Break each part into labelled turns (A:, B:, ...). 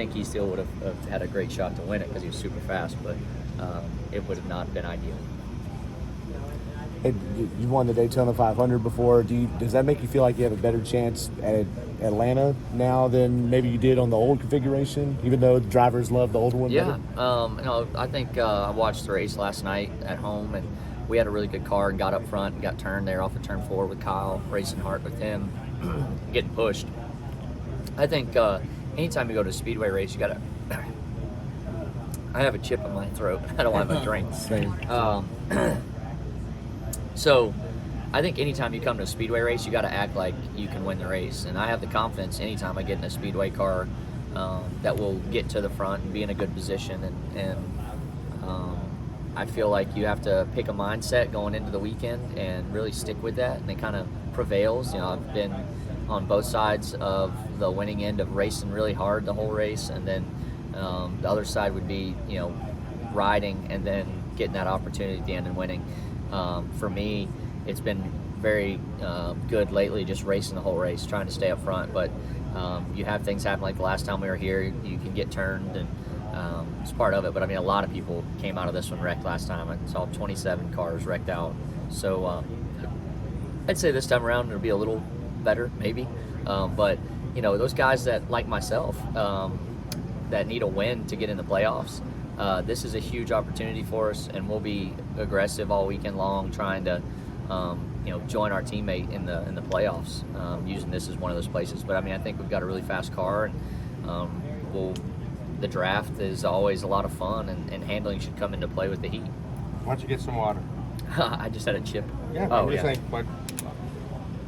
A: think he still would have had a great shot to win it because he was super fast, but it would have not been ideal.
B: Hey, you won the Daytona 500 before. Does that make you feel like you have a better chance at Atlanta now than maybe you did on the old configuration, even though the drivers love the old one
A: Yeah,
B: better?
A: I think I watched the race last night at home, and we had a really good car and got up front and got turned there off of turn 4 with Kyle, racing hard with him, getting pushed. I think anytime you go to a speedway race, you got to I have a chip in my throat. I don't have a drink.
B: Same.
A: So I think anytime you come to a speedway race, you got to act like you can win the race. And I have the confidence anytime I get in a speedway car that we'll get to the front and be in a good position. And I feel like you have to pick a mindset going into the weekend and really stick with that. And it kind of prevails. I've been on both sides of the winning end of racing really hard the whole race, and then the other side would be riding and then getting that opportunity at the end and winning. For me, it's been very good lately, just racing the whole race, trying to stay up front. But you have things happen like the last time we were here. You can get turned, and it's part of it. But I mean, a lot of people came out of this one wrecked last time. I saw 27 cars wrecked out. So I'd say this time around it'll be a little better, maybe. But those guys that, like myself, that need a win to get in the playoffs, this is a huge opportunity for us, and we'll be aggressive all weekend long, trying to join our teammate in the playoffs, using this as one of those places. But I mean, I think we've got a really fast car, and the draft is always a lot of fun, and handling should come into play with the heat.
C: Why don't you get some water?
A: I just had a chip.
C: Yeah,
A: oh,
C: I'm just
A: yeah.
C: saying, but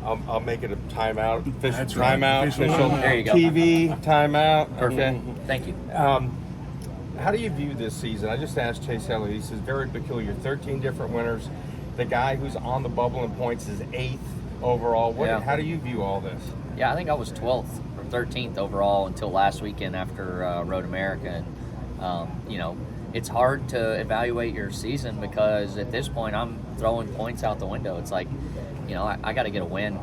C: I'll make it a timeout.
B: That's right.
C: Timeout. Official
A: There you go.
C: TV timeout.
A: Perfect. Thank you.
C: How do you view this season? I just asked Chase Elliott. He says very peculiar. 13 different winners. The guy who's on the bubble in points is 8th overall.
A: Yeah.
C: How do you view all this?
A: Yeah, I think I was 12th or 13th overall until last weekend after Road America. And, it's hard to evaluate your season because at this point I'm throwing points out the window. It's like, I got to get a win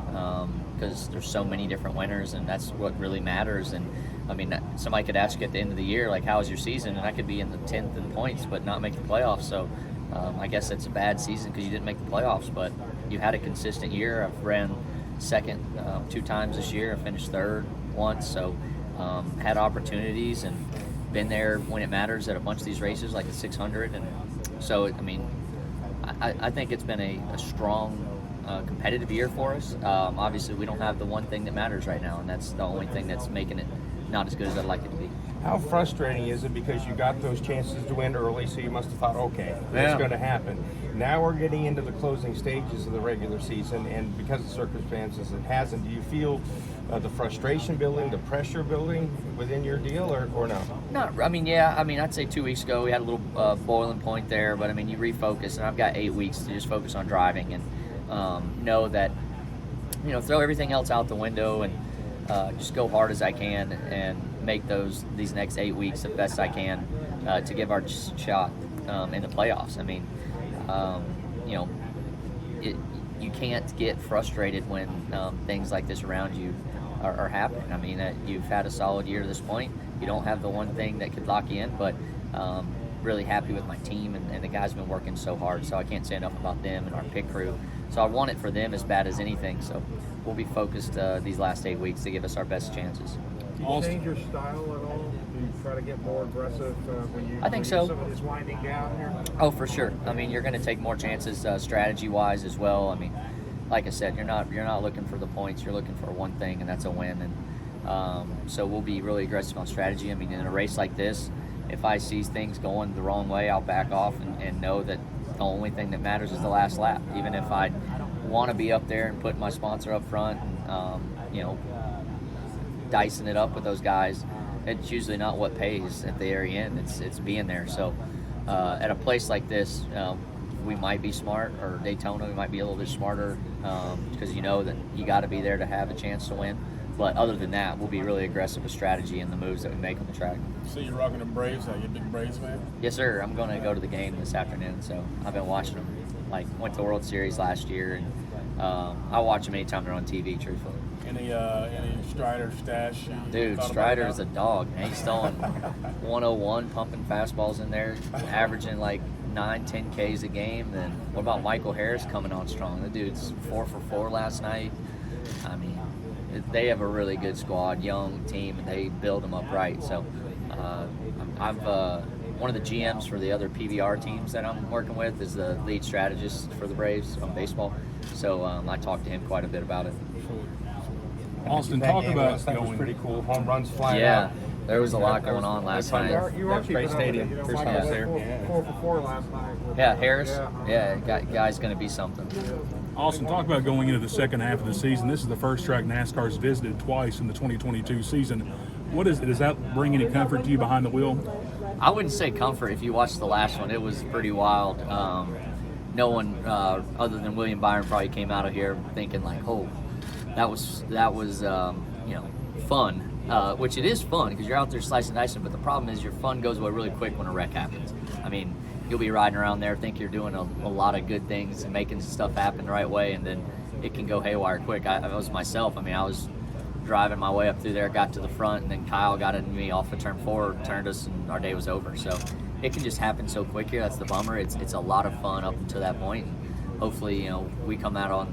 A: because there's so many different winners, and that's what really matters. And I mean, somebody could ask you at the end of the year, like, how was your season? And I could be in the 10th in points but not make the playoffs. So I guess it's a bad season because you didn't make the playoffs, but you had a consistent year. I've ran second 2 times this year. I finished third once, so had opportunities and been there when it matters at a bunch of these races, like the 600. And so, I mean, I think it's been a strong competitive year for us. Obviously, we don't have the one thing that matters right now, and that's the only thing that's making it not as good as I'd like it to be.
C: How frustrating is it because you got those chances to win early, so you must have thought, okay, it's going to happen. Now we're getting into the closing stages of the regular season, and because of circumstances, it hasn't. Do you feel the frustration building, the pressure building within your deal, or no?
A: Not, I mean, yeah. I mean, I'd say 2 weeks ago we had a little boiling point there, but I mean, you refocus, and I've got 8 weeks to just focus on driving and know that, throw everything else out the window and just go hard as I can and make these next 8 weeks the best I can to give our shot in the playoffs. I mean, you can't get frustrated when things like this around you are happening. I mean, you've had a solid year to this point. You don't have the one thing that could lock you in, but really happy with my team, and the guys have been working so hard, so I can't say enough about them and our pit crew. So I want it for them as bad as anything, so we'll be focused these last 8 weeks to give us our best chances.
D: Do you change your style at all? Do you try to get more aggressive
A: I think so.
D: Some of this winding down here?
A: Oh, for sure. I mean, you're going to take more chances strategy-wise as well. I mean, like I said, you're not looking for the points. You're looking for one thing, and that's a win. And so we'll be really aggressive on strategy. I mean, in a race like this, if I see things going the wrong way, I'll back off and know that the only thing that matters is the last lap. Even if I want to be up there and put my sponsor up front and, dicing it up with those guys, it's usually not what pays at the very end. It's being there. So at a place like this, we might be smart, or Daytona, we might be a little bit smarter because that you got to be there to have a chance to win. But other than that, we'll be really aggressive with strategy and the moves that we make on the track.
E: So you're rocking the Braves? Are you a big Braves fan?
A: Yes, sir. I'm going to go to the game this afternoon, so I've been watching them. Went to the World Series last year, and I watch them anytime they're on TV, truthfully.
E: Any Strider stash?
A: Dude, Strider is a dog, man. He's throwing 101, pumping fastballs in there, averaging like 9-10 Ks a game. Then what about Michael Harris coming on strong? The dude's 4 for 4 last night. I mean, they have a really good squad, young team, and they build them up right. So I've one of the GMs for the other PBR teams that I'm working with is the lead strategist for the Braves on baseball. So I talked to him quite a bit about it.
E: Austin,
C: That
E: talk
C: game
E: about
C: last night was
E: going.
C: pretty cool. Home runs flying
A: Yeah,
C: out.
A: there was a lot going on last night.
D: You were actually
C: Great stadium. First
D: Mike
C: time I was
D: was
C: there.
D: 4 for 4 last night.
A: Yeah, Harris.
D: Yeah.
A: Yeah, guy's going to be something.
E: Austin, talk about going into the second half of the season. This is the first track NASCAR's visited twice in the 2022 season. What does that bring any comfort to you behind the wheel?
A: I wouldn't say comfort. If you watched the last one, it was pretty wild. No one other than William Byron probably came out of here thinking like, "Oh, that was fun." Which it is fun because you're out there slicing and dicing. But the problem is your fun goes away really quick when a wreck happens. I mean, you'll be riding around there, think you're doing a lot of good things and making stuff happen the right way, and then it can go haywire quick. I was myself. I mean, I was driving my way up through there, got to the front, and then Kyle got into me off of turn 4, turned us, and our day was over. So it can just happen so quick here. That's the bummer. It's a lot of fun up until that point. And hopefully, we come out on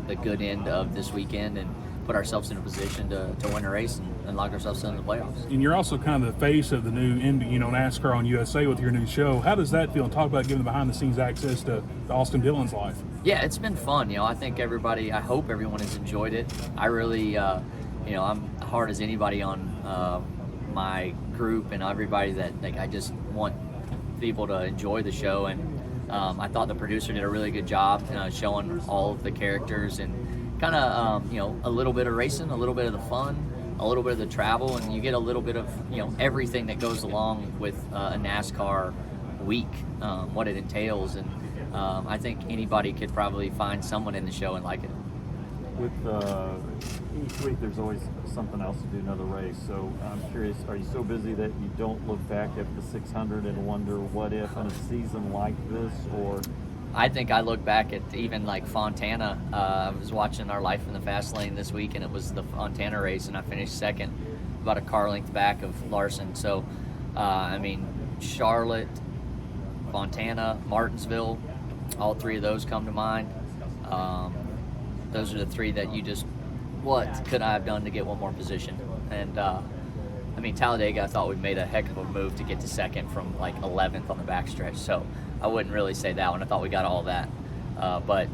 A: the good end of this weekend and put ourselves in a position to win a race and lock ourselves into the playoffs.
E: And you're also kind of the face of the new NASCAR on USA with your new show. How does that feel? And talk about giving behind-the-scenes access to Austin Dillon's life.
A: Yeah, it's been fun. I think I hope everyone has enjoyed it. I really, I'm hard as anybody on my group and everybody that I just want people to enjoy the show. And I thought the producer did a really good job showing all of the characters and kind of, a little bit of racing, a little bit of the fun, a little bit of the travel, and you get a little bit of, everything that goes along with a NASCAR week, what it entails. And I think anybody could probably find someone in the show and like it.
F: With each week, there's always something else to do, another race. So I'm curious, are you so busy that you don't look back at the 600 and wonder what if in a season like this, or?
A: I think I look back at even like Fontana. I was watching our Life in the Fast Lane this week, and it was the Fontana race, and I finished second, about a car length back of Larson. So, Charlotte, Fontana, Martinsville, all three of those come to mind. Those are the three that you just, what could I have done to get one more position? And Talladega, I thought we made a heck of a move to get to second from like 11th on the backstretch. So I wouldn't really say that one. I thought we got all that. But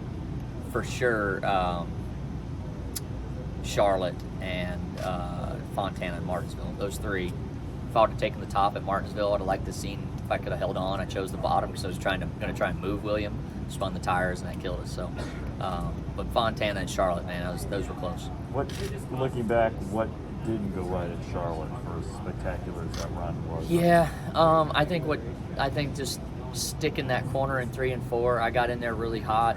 A: for sure, Charlotte and Fontana and Martinsville, those three. If I would have taken the top at Martinsville, I'd have liked to seen if I could have held on. I chose the bottom because I was going to try and move William, spun the tires, and that killed us. So, but Fontana and Charlotte, man, those were close.
F: Looking back, what didn't go right at Charlotte for as spectacular as that run was?
A: Yeah, I think just sticking that corner in 3 and 4, I got in there really hot,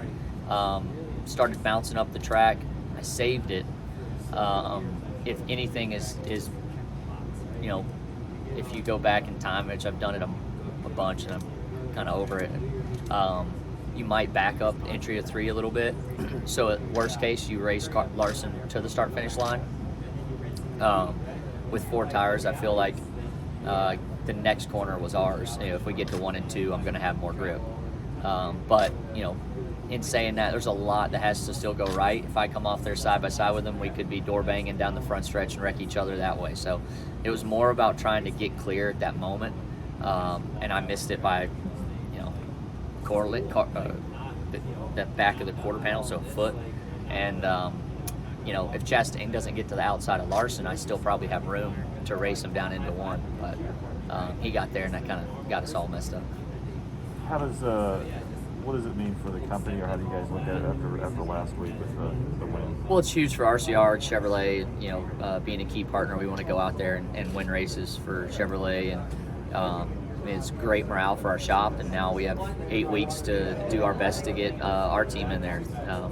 A: started bouncing up the track. I saved it. If anything is if you go back in time, which I've done it a bunch and I'm kind of over it, you might back up entry of 3 a little bit. So at worst case, you race Larson to the start-finish line. With 4 tires, I feel like the next corner was ours. If we get to 1 and 2, I'm going to have more grip. But in saying that, there's a lot that has to still go right. If I come off there side by side with them, we could be door banging down the front stretch and wreck each other that way. So it was more about trying to get clear at that moment, and I missed it by the back of the quarter panel, so a foot. And if Chastain doesn't get to the outside of Larson, I still probably have room to race him down into 1. But he got there, and that kind of got us all messed up.
F: What does it mean for the company, or how do you guys look at it after last week with the win?
A: Well, it's huge for RCR, Chevrolet. Being a key partner, we want to go out there and win races for Chevrolet, and it's great morale for our shop. And now we have 8 weeks to do our best to get our team in there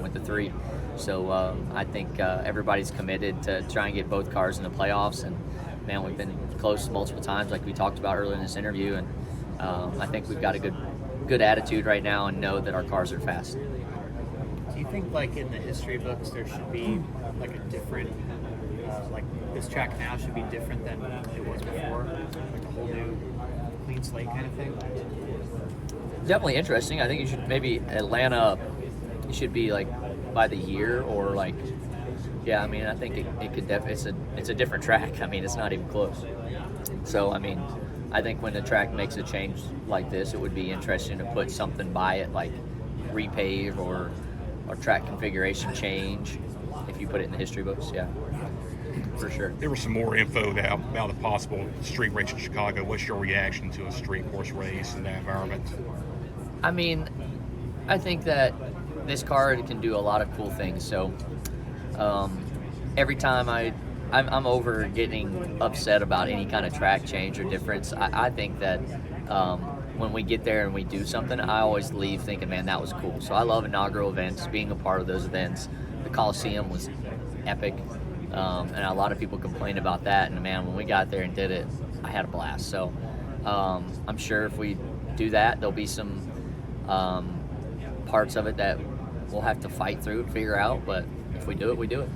A: with the 3. So I think everybody's committed to try and get both cars in the playoffs. And man, we've been close multiple times, like we talked about earlier in this interview. And I think we've got a good attitude right now and know that our cars are fast.
C: Do you
G: think like in the history books there should be like a different, like this track now should be different than it was before, like a whole new clean slate kind of thing?
A: Definitely interesting. I think you should maybe Atlanta. You should be like by the year or like, yeah. I mean, I think it could it's a different track. I mean, it's not even close. So I mean, I think when the track makes a change like this, it would be interesting to put something by it, like repave or track configuration change. If you put it in the history books, yeah, for sure.
H: There was some more info about a possible street race in Chicago. What's your reaction to a street course race in that environment?
A: I mean, I think that this car can do a lot of cool things. So every time I'm over getting upset about any kind of track change or difference. I think that when we get there and we do something, I always leave thinking, man, that was cool. So I love inaugural events, being a part of those events. The Coliseum was epic, and a lot of people complained about that. And man, when we got there and did it, I had a blast. So I'm sure if we do that, there'll be some parts of it that we'll have to fight through and figure out. But if we do it, we do it.